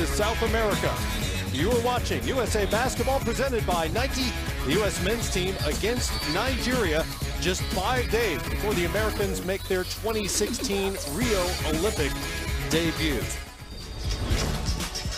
to South America. You are watching USA Basketball presented by Nike. The U.S. men's team against Nigeria just 5 days before the Americans make their 2016 Rio Olympic debut.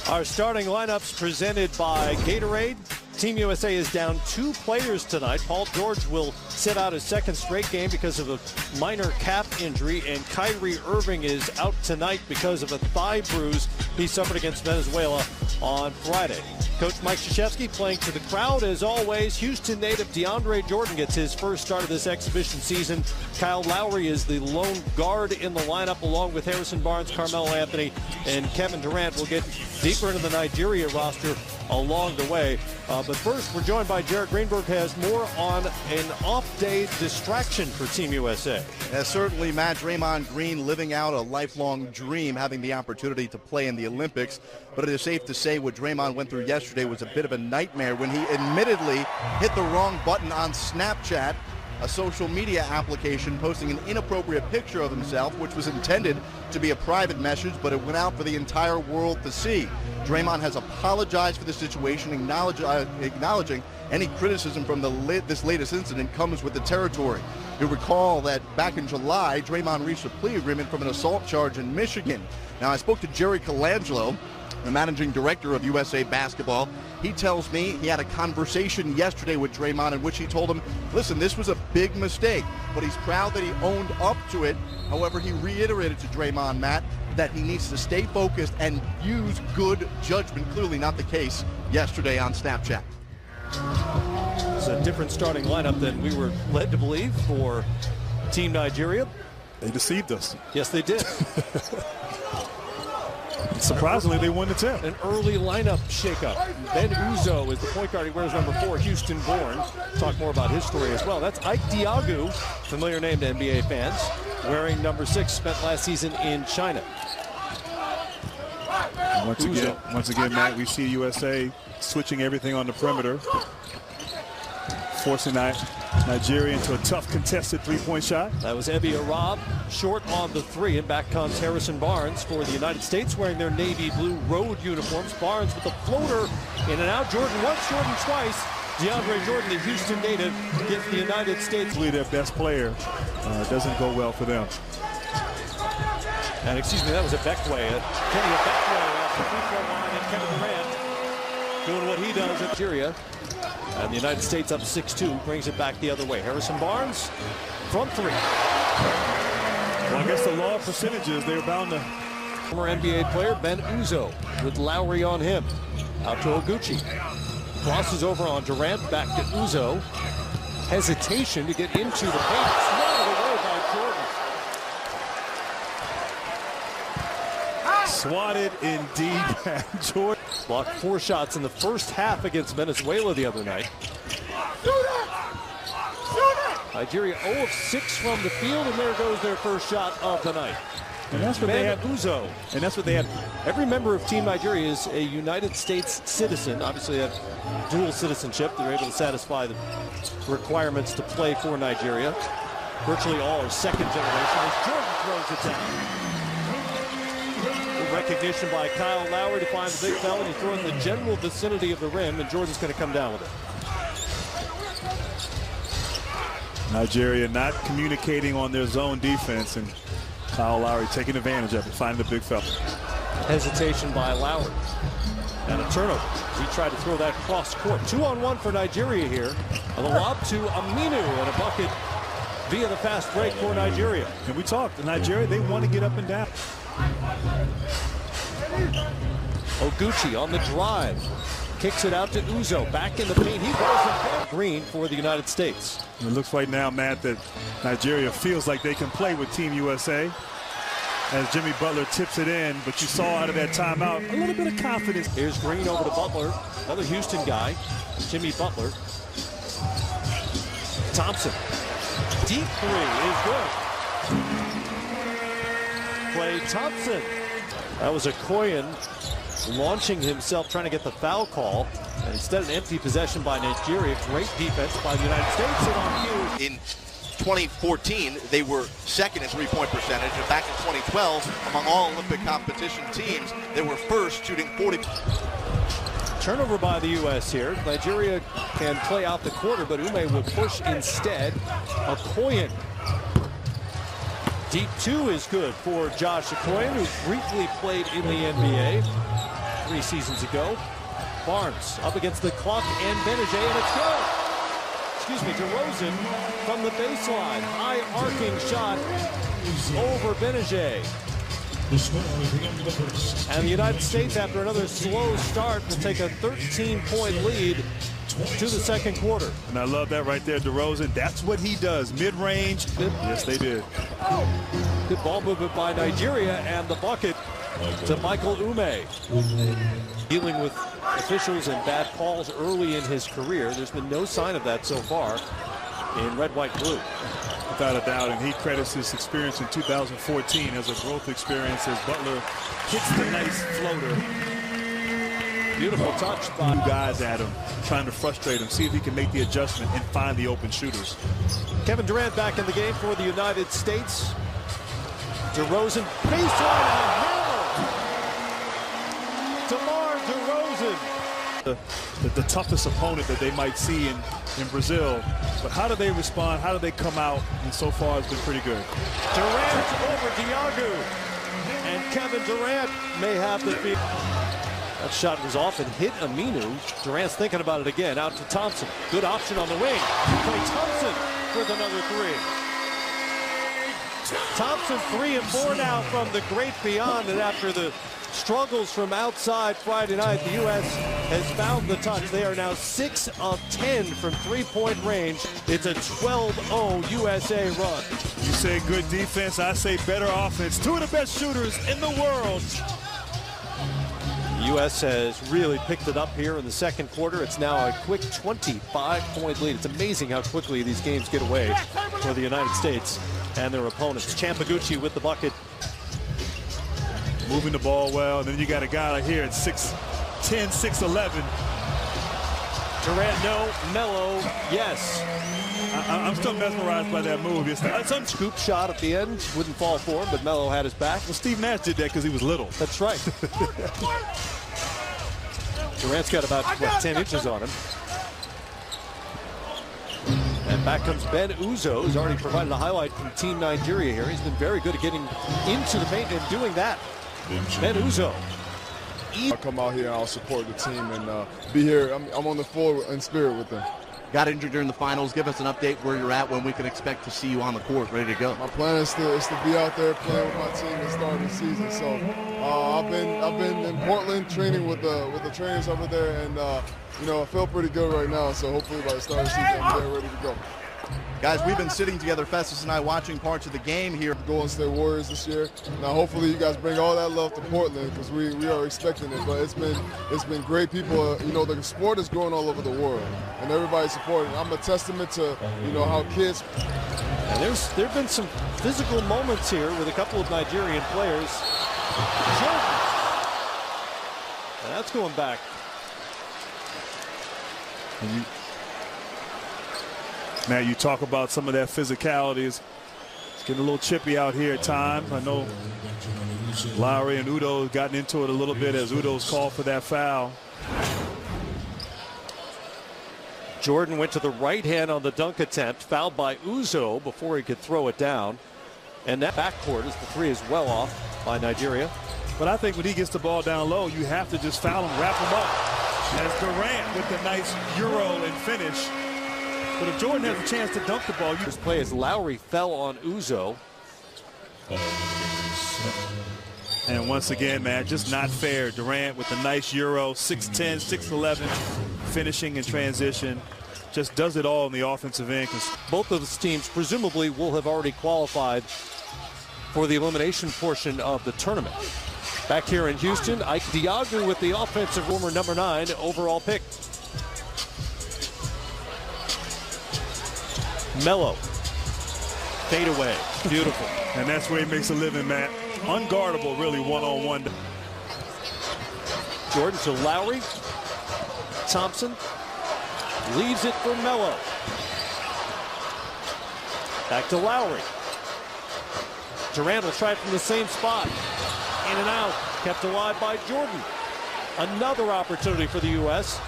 Our starting lineups presented by Gatorade. Team USA is down 2 players tonight. Paul George will sit out his second straight game because of a minor calf injury, and Kyrie Irving is out tonight because of a thigh bruise he suffered against Venezuela on Friday. Coach Mike Krzyzewski playing to the crowd as always. Houston native DeAndre Jordan gets his first start of this exhibition season. Kyle Lowry is the lone guard in the lineup along with Harrison Barnes, Carmelo Anthony, and Kevin Durant. Will get deeper into the Nigeria roster along the way. But first, we're joined by Jared Greenberg, who has more on an off-day distraction for Team USA. Certainly, Matt, Draymond Green living out a lifelong dream, having the opportunity to play in the Olympics. But it is safe to say what Draymond went through yesterday was a bit of a nightmare when he admittedly hit the wrong button on Snapchat, a social media application, posting an inappropriate picture of himself, which was intended to be a private message, but it went out for the entire world to see. Draymond has apologized for the situation, acknowledging any criticism from this latest incident comes with the territory. You'll recall that back in July, Draymond reached a plea agreement from an assault charge in Michigan. Now, I spoke to Jerry Colangelo, the managing director of USA Basketball. He tells me he had a conversation yesterday with Draymond in which he told him, listen, this was a big mistake, but he's proud that he owned up to it. However, he reiterated to Draymond, Matt, that he needs to stay focused and use good judgment. Clearly not the case yesterday on Snapchat. It's a different starting lineup than we were led to believe for Team Nigeria. They deceived us. Yes, they did. Surprisingly, they won the tip. An early lineup shakeup. Ben Uzo is the point guard. He wears number 4, Houston-born. Talk more about his story as well. That's Ike Diagu, familiar name to NBA fans, wearing number 6, spent last season in China. Once again, Matt, we see USA switching everything on the perimeter, forcing Nigeria into a tough contested three-point shot. That was Ebi Arab, short on the 3, and back comes Harrison Barnes for the United States, wearing their navy blue road uniforms. Barnes with the floater, in and out. Jordan once, Jordan twice. DeAndre Jordan, the Houston native, gets the United States. Their best player doesn't go well for them. And excuse me, that was a Beckway. Kenny Beckway off the free throw line, and Kevin Durant doing what he does at Nigeria. And the United States up 6-2, brings it back the other way. Harrison Barnes from 3. Well, I guess the law of percentages, they're bound to. Former NBA player Ben Uzo with Lowry on him. Out to Oguchi. Crosses over on Durant, back to Uzo. Hesitation to get into the paint. Swatted away by Jordan. Swatted indeed by Jordan. Blocked 4 shots in the first half against Venezuela the other night. Nigeria 0 of 6 from the field, and there goes their first shot of the night. And that's what they had. Uzo. And that's what they had. Every member of Team Nigeria is a United States citizen. Obviously, they have dual citizenship. They're able to satisfy the requirements to play for Nigeria. Virtually all are second generation as Jordan throws it down. Recognition by Kyle Lowry to find the big fella. He throws in the general vicinity of the rim, and Jordan's going to come down with it. Nigeria not communicating on their zone defense, and Kyle Lowry taking advantage of it, finding the big fella. Hesitation by Lowry. And a turnover. He tried to throw that cross court. 2-on-1 for Nigeria here. And the lob to Aminu, and a bucket via the fast break for Nigeria. And we talked, Nigeria, they want to get up and down. Oguchi on the drive. Kicks it out to Uzo. Back in the paint. He goes in green for the United States. It looks right now, Matt, that Nigeria feels like they can play with Team USA as Jimmy Butler tips it in, but you saw out of that timeout a little bit of confidence. Here's Green over to Butler. Another Houston guy, Jimmy Butler. Thompson. Deep 3 is good. Klay Thompson. That was Okoye launching himself, trying to get the foul call. And instead, an empty possession by Nigeria. Great defense by the United States. And on you. 2014, they were second in three-point percentage, and back in 2012, among all Olympic competition teams, they were first, shooting 40. Turnover by the U.S. here. Nigeria can play out the quarter, but Ume will push instead. Okoye. Deep two is good for Josh Okoye, who briefly played in the NBA 3 seasons ago. Barnes up against the clock and Benajay, and it's good. Excuse me, DeRozan from the baseline. High arcing shot over Benajay. And the United States, after another slow start, will take a 13-point lead to the second quarter. And I love that right there, DeRozan. That's what he does. Mid-range. Yes, they did. Good ball movement by Nigeria, and the bucket to Michael Ume. Dealing with officials and bad calls early in his career. There's been no sign of that so far in red, white, blue. Without a doubt, and he credits his experience in 2014 as a growth experience as Butler hits the nice floater. Beautiful touch by guys at him, trying to frustrate him, see if he can make the adjustment and find the open shooters. Kevin Durant back in the game for the United States. DeRozan, baseline and a hammer. DeMar DeRozan. The toughest opponent that they might see in Brazil. But how do they respond? How do they come out? And so far it's been pretty good. Durant over Diagu. And Kevin Durant may have the feed. That shot was off and hit Aminu. Durant's thinking about it again. Out to Thompson. Good option on the wing. Klay Thompson with another three. Thompson 3 and 4 now from the great beyond. And after the struggles from outside Friday night, the U.S. has found the touch. They are now 6 of 10 from three-point range. It's a 12-0 USA run. You say good defense, I say better offense. Two of the best shooters in the world. The U.S. has really picked it up here in the second quarter. It's now a quick 25-point lead. It's amazing how quickly these games get away for the United States and their opponents. Champaguchi with the bucket. Moving the ball well, and then you got a guy like here at 6'10", 6'11". Durant, no. Melo, yes. I'm still mesmerized by that move. It's some scoop shot at the end. Wouldn't fall for him, but Melo had his back. Well, Steve Nash did that because he was little. That's right. Durant's got about 10 inches on him. And back comes Ben Uzo, who's already provided a highlight from Team Nigeria here. He's been very good at getting into the paint and doing that. Ben Uzo. I'll come out here and I'll support the team and be here. I'm on the floor in spirit with them. Got injured during the finals. Give us an update where you're at, when we can expect to see you on the court, ready to go. My plan is to be out there playing with my team and start the season. So I've been in Portland training with the trainers over there, and you know, I feel pretty good right now. So hopefully by the start of the season, I'm there ready to go. Guys, we've been sitting together, Festus and I, watching parts of the game here. Golden State Warriors this year. Now, hopefully, you guys bring all that love to Portland because we are expecting it. But it's been great. People, you know, the sport is growing all over the world, and everybody's supporting. I'm a testament to, you know, how kids. And there've been some physical moments here with a couple of Nigerian players. And that's going back. Matt, you talk about some of that physicality. It's getting a little chippy out here at times. I know Lowry and Udo have gotten into it a little bit as Udo's called for that foul. Jordan went to the right hand on the dunk attempt, fouled by Uzo before he could throw it down. And that backcourt as the three is well off by Nigeria. But I think when he gets the ball down low, you have to just foul him, wrap him up. As Durant with the nice Euro and finish. But if Jordan has a chance to dunk the ball, this play as Lowry fell on Uzo. And once again, man, just not fair. Durant with the nice Euro, 6'10", 6'11", finishing in transition. Just does it all in the offensive end. Both of those teams presumably will have already qualified for the elimination portion of the tournament. Back here in Houston, Ike Diagu with the offensive former number 9 overall pick. Melo. Fade away. Beautiful. And that's where he makes a living, Matt. Unguardable, really, one-on-one. Jordan to Lowry. Thompson leaves it for Melo. Back to Lowry. Durant will try it from the same spot. In and out. Kept alive by Jordan. Another opportunity for the U.S.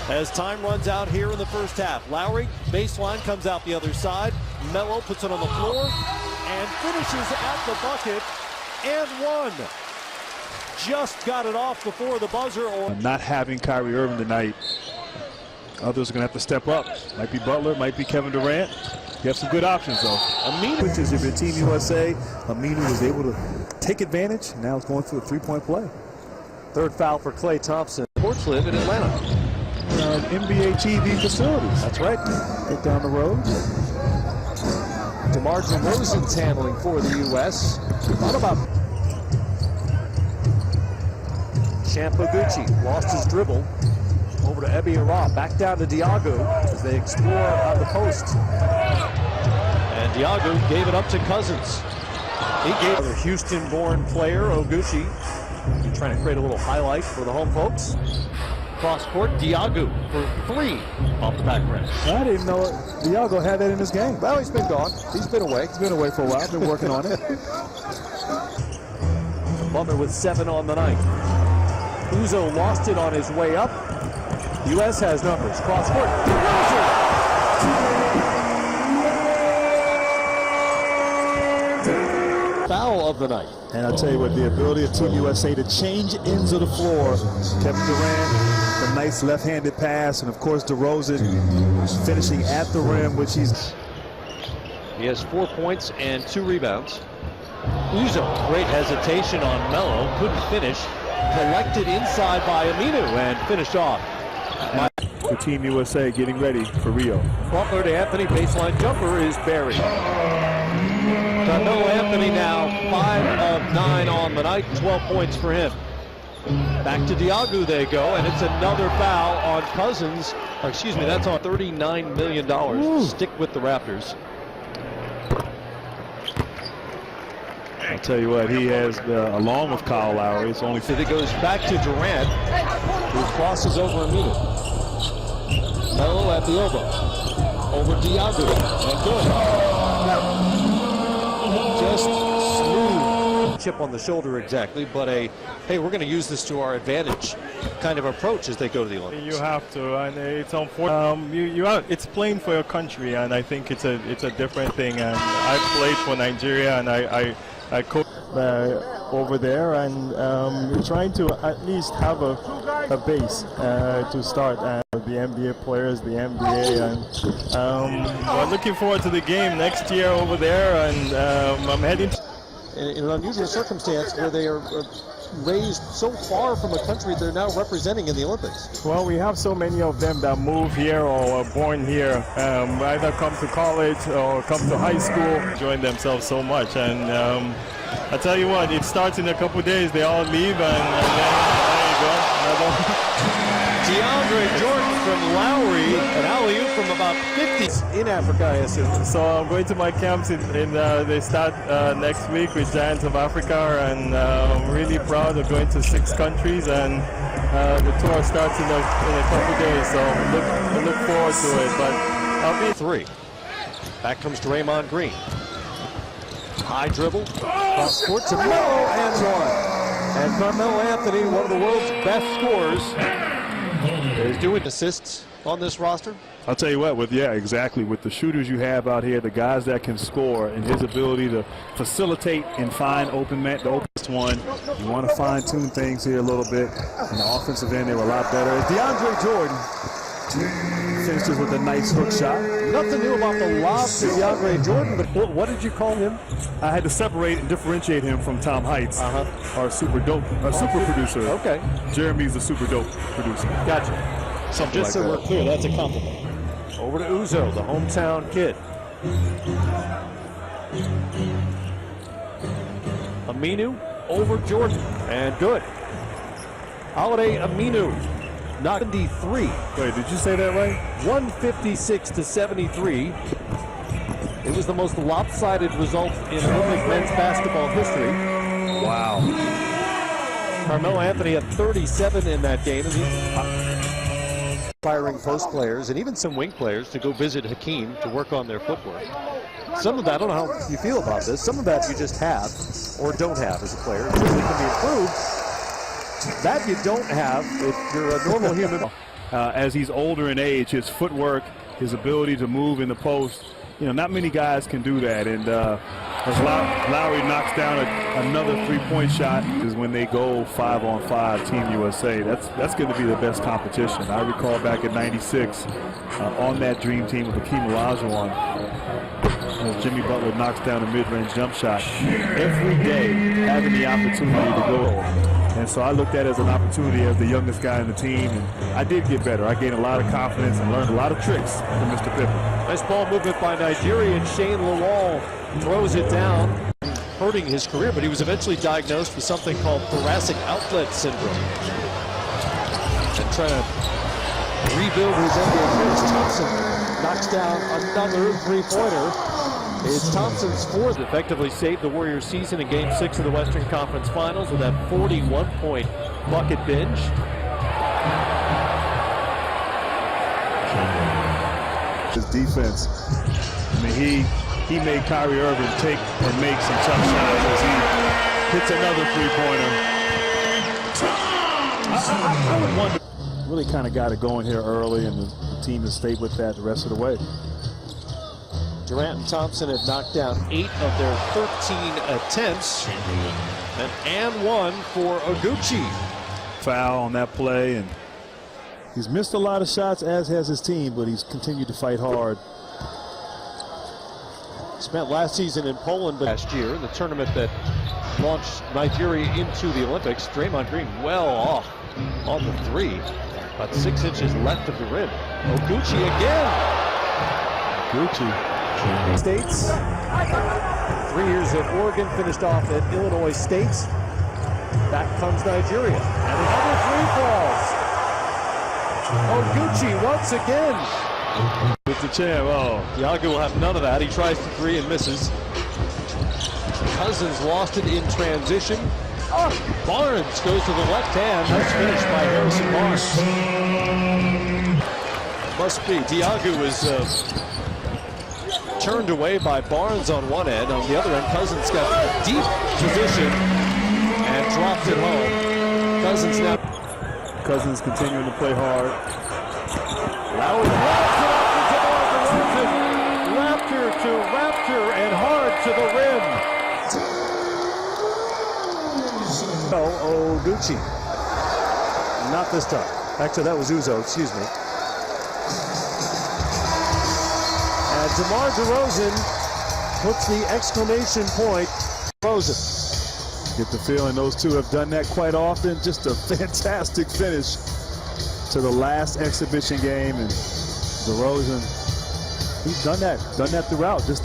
as time runs out here in the first half. Lowry, baseline, comes out the other side. Melo puts it on the floor and finishes at the bucket and one. Just got it off before the buzzer. Not having Kyrie Irving tonight, others are going to have to step up. Might be Butler, might be Kevin Durant. You have some good options, though. Aminu, which is if you're Team USA, Aminu was able to take advantage. Now it's going through a three-point play. third foul for Klay Thompson. Courts live in Atlanta. NBA TV facilities. That's right. Get down the road. DeMar DeRozan's handling for the U.S. What about Champaguchi? Lost his dribble. Over to Ebi Ara. Back down to Diago as they explore on the post. And Diago gave it up to Cousins. He gave the Houston-born player, Oguchi. Trying to create a little highlight for the home folks. Cross court, Diago for three off the back rim. I didn't know Diago had that in his game. Well, he's been gone. He's been away. He's been away for a while. Been working on it. Butler with 7 on the night. Uzo lost it on his way up. U.S. has numbers. Cross court. Foul of the night. And I'll tell you what, the ability of Team USA to change ends of the floor. Kevin Durant, the nice left-handed pass, and of course DeRozan finishing at the rim, which he's... He has 4 points and 2 rebounds. Uzo, great hesitation on Melo, couldn't finish. Collected inside by Aminu and finished off. For Team USA getting ready for Rio. Butler to Anthony, baseline jumper is buried. Carmelo Anthony now 5 of 9 on the night, 12 points for him. Back to Diago they go, and it's another foul on Cousins. Or excuse me, that's on $39 million. Ooh. Stick with the Raptors. I'll tell you what, he has, along with Kyle Lowry, it's only... It goes back to Durant, who crosses over Aminu. Melo at the elbow. Over Diago, and good. Just smooth. Chip on the shoulder exactly, but a, hey, we're going to use this to our advantage kind of approach as they go to the Olympics. You have to, and it's unfortunate. It's playing for your country, and I think it's a different thing. And I played for Nigeria, and I coach over there, and we're trying to at least have a base to start. The NBA players, the NBA, and we're looking forward to the game next year over there. And I'm heading in an unusual circumstance where they are raised so far from a country they're now representing in the Olympics. Well, we have so many of them that move here or are born here, either come to college or come to high school, enjoying themselves so much. And I tell you what, it starts in a couple of days. They all leave, and then there you go. DeAndre Jordan from Lowry, an alley-oop from about 50 in Africa, I assume. So I'm going to my camps they start next week with Giants of Africa, and I'm really proud of going to 6 countries, and the tour starts in a couple days, so I look forward to it. But I'll be 3. Back comes Draymond Green. High dribble, cross court to Melo and one. And Carmelo Anthony, one of the world's best scorers, is doing assists on this roster. I'll tell you what, with the shooters you have out here, the guys that can score, and his ability to facilitate and find open man, the openest one. You want to fine-tune things here a little bit. In the offensive end, they were a lot better. DeAndre Jordan finishes with a nice hook shot. Nothing new about the lob to DeAndre Jordan, but what did you call him? I had to separate and differentiate him from Tom Heights, our super producer. Okay. Jeremy's the super dope producer. Gotcha. So just so we're clear, that's a compliment. Over to Uzo, the hometown kid. Aminu over Jordan, and good. Holiday Aminu, 93. Wait, did you say that right? 156-73. It was the most lopsided result in Olympic men's basketball history. Wow. Carmelo Anthony had 37 in that game. firing post players and even some wing players to go visit Hakeem to work on their footwork. Some of that, I don't know how you feel about this, some of that you just have or don't have as a player. It certainly can be improved. That you don't have if you're a normal human. As he's older in age, his footwork, his ability to move in the post, you know, not many guys can do that. And as Lowry knocks down another three-point shot is when they go 5-on-5 Team USA. That's going to be the best competition. I recall back in '96 on that dream team with Hakeem Olajuwon, Jimmy Butler knocks down a mid-range jump shot every day, having the opportunity to go. And so I looked at it as an opportunity as the youngest guy in the team, and I did get better. I gained a lot of confidence and learned a lot of tricks from Mr. Pippen. Nice ball movement by Nigeria, and Shane Lawal throws it down, hurting his career, but he was eventually diagnosed with something called thoracic outlet syndrome. And trying to rebuild his NBA career. Thompson knocks down another three-pointer. It's Thompson's fourth. Effectively saved the Warriors' season in Game 6 of the Western Conference Finals with that 41-point bucket binge. His defense, I mean, he made Kyrie Irving take and make some tough shots as he hits another three-pointer. I would wonder. Really kind of got it going here early, and the team has stayed with that the rest of the way. Durant and Thompson have knocked down 8 of their 13 attempts. And one for Oguchi. Foul on that play, and he's missed a lot of shots, as has his team, but he's continued to fight hard. Spent last season in Poland last year in the tournament that launched Nigeria into the Olympics. Draymond Green well off on the three. About 6 inches left of the rim. Oguchi again. Oguchi. States. 3 years at Oregon, finished off at Illinois State. Back comes Nigeria. And another three falls. Oguchi once again. With the champ. Oh, Diagu will have none of that. He tries the three and misses. Cousins lost it in transition. Barnes goes to the left hand. That's finished by Harrison Barnes. Must be. Diagu was turned away by Barnes on one end. On the other end, Cousins got a deep position and dropped it home. Cousins now. Cousins continuing to play hard. Lowry wraps it up to DeMar DeRozan. Raptor to Raptor and hard to the rim. Oguchi. Not this time. Actually, that was Uzo, excuse me. And DeMar DeRozan puts the exclamation point. DeRozan. Get the feeling those two have done that quite often. Just a fantastic finish to the last exhibition game. And DeRozan, he's done that throughout. Just